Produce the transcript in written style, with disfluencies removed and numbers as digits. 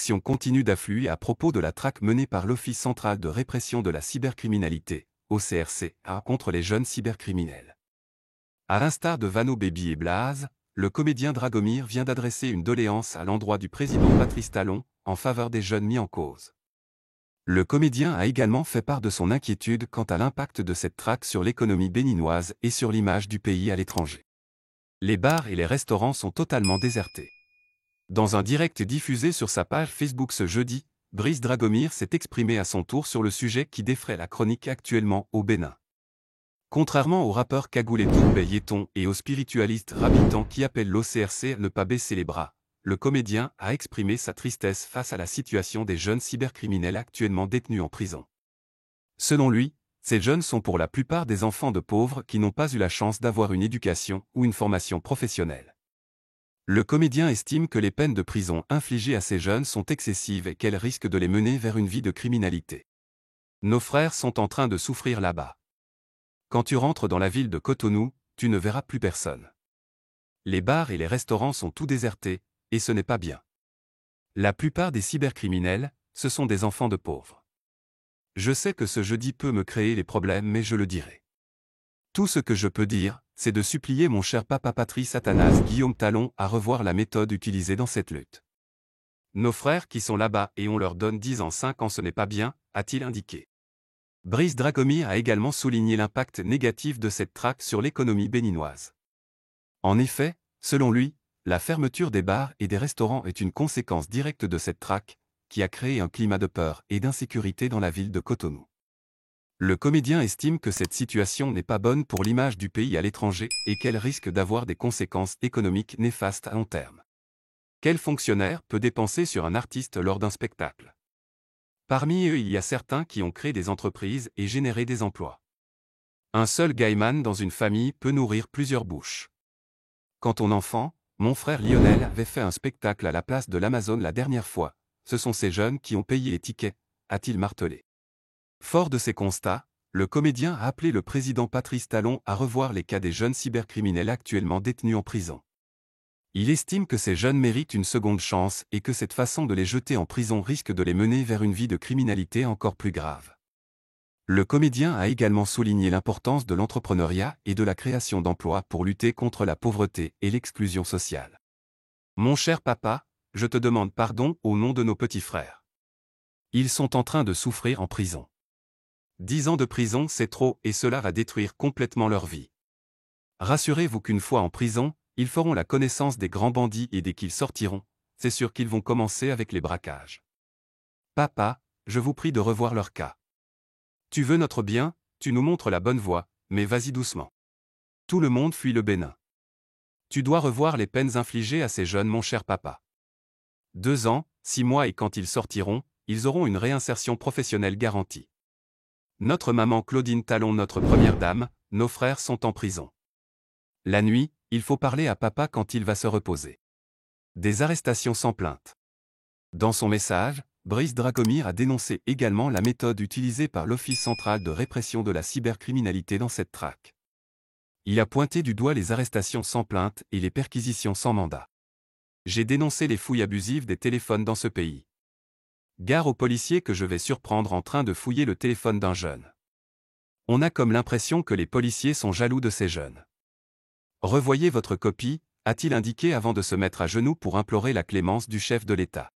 réactions continuent d'affluer à propos de la traque menée par l'Office central de répression de la cybercriminalité, OCRC, contre les jeunes cybercriminels. À l'instar de Vano Baby et Blaze, le comédien Dragomir vient d'adresser une doléance à l'endroit du président Patrice Talon, en faveur des jeunes mis en cause. Le comédien a également fait part de son inquiétude quant à l'impact de cette traque sur l'économie béninoise et sur l'image du pays à l'étranger. Les bars et les restaurants sont totalement désertés. Dans un direct diffusé sur sa page Facebook ce jeudi, Brice Dragomir s'est exprimé à son tour sur le sujet qui défraie la chronique actuellement au Bénin. Contrairement au rappeur cagoulé Toubé Yeton et au spiritualiste Rabitan qui appelle l'OCRC à ne pas baisser les bras, le comédien a exprimé sa tristesse face à la situation des jeunes cybercriminels actuellement détenus en prison. Selon lui, ces jeunes sont pour la plupart des enfants de pauvres qui n'ont pas eu la chance d'avoir une éducation ou une formation professionnelle. Le comédien estime que les peines de prison infligées à ces jeunes sont excessives et qu'elles risquent de les mener vers une vie de criminalité. Nos frères sont en train de souffrir là-bas. Quand tu rentres dans la ville de Cotonou, tu ne verras plus personne. Les bars et les restaurants sont tout désertés, et ce n'est pas bien. La plupart des cybercriminels, ce sont des enfants de pauvres. Je sais que ce jeudi peut me créer les problèmes mais je le dirai. Tout ce que je peux dire, c'est de supplier mon cher papa Patrice Athanase Guillaume Talon à revoir la méthode utilisée dans cette lutte. Nos frères qui sont là-bas et on leur donne 10 ans 5 ans ce n'est pas bien, a-t-il indiqué. Brice Dragomir a également souligné l'impact négatif de cette traque sur l'économie béninoise. En effet, selon lui, la fermeture des bars et des restaurants est une conséquence directe de cette traque, qui a créé un climat de peur et d'insécurité dans la ville de Cotonou. Le comédien estime que cette situation n'est pas bonne pour l'image du pays à l'étranger et qu'elle risque d'avoir des conséquences économiques néfastes à long terme. Quel fonctionnaire peut dépenser sur un artiste lors d'un spectacle ? Parmi eux, il y a certains qui ont créé des entreprises et généré des emplois. Un seul gaiman dans une famille peut nourrir plusieurs bouches. Quant ton enfant, mon frère Lionel avait fait un spectacle à la place de l'Amazon la dernière fois. Ce sont ces jeunes qui ont payé les tickets, a-t-il martelé. Fort de ces constats, le comédien a appelé le président Patrice Talon à revoir les cas des jeunes cybercriminels actuellement détenus en prison. Il estime que ces jeunes méritent une seconde chance et que cette façon de les jeter en prison risque de les mener vers une vie de criminalité encore plus grave. Le comédien a également souligné l'importance de l'entrepreneuriat et de la création d'emplois pour lutter contre la pauvreté et l'exclusion sociale. Mon cher papa, je te demande pardon au nom de nos petits frères. Ils sont en train de souffrir en prison. 10 ans de prison c'est trop et cela va détruire complètement leur vie. Rassurez-vous qu'une fois en prison, ils feront la connaissance des grands bandits et dès qu'ils sortiront, c'est sûr qu'ils vont commencer avec les braquages. Papa, je vous prie de revoir leur cas. Tu veux notre bien, tu nous montres la bonne voie, mais vas-y doucement. Tout le monde fuit le Bénin. Tu dois revoir les peines infligées à ces jeunes mon cher papa. 2 ans, 6 mois et quand ils sortiront, ils auront une réinsertion professionnelle garantie. Notre maman Claudine Talon, notre première dame, nos frères sont en prison. La nuit, il faut parler à papa quand il va se reposer. Des arrestations sans plainte. Dans son message, Brice Dragomir a dénoncé également la méthode utilisée par l'Office central de répression de la cybercriminalité dans cette traque. Il a pointé du doigt les arrestations sans plainte et les perquisitions sans mandat. J'ai dénoncé les fouilles abusives des téléphones dans ce pays. Gare aux policiers que je vais surprendre en train de fouiller le téléphone d'un jeune. On a comme l'impression que les policiers sont jaloux de ces jeunes. Revoyez votre copie, a-t-il indiqué avant de se mettre à genoux pour implorer la clémence du chef de l'État.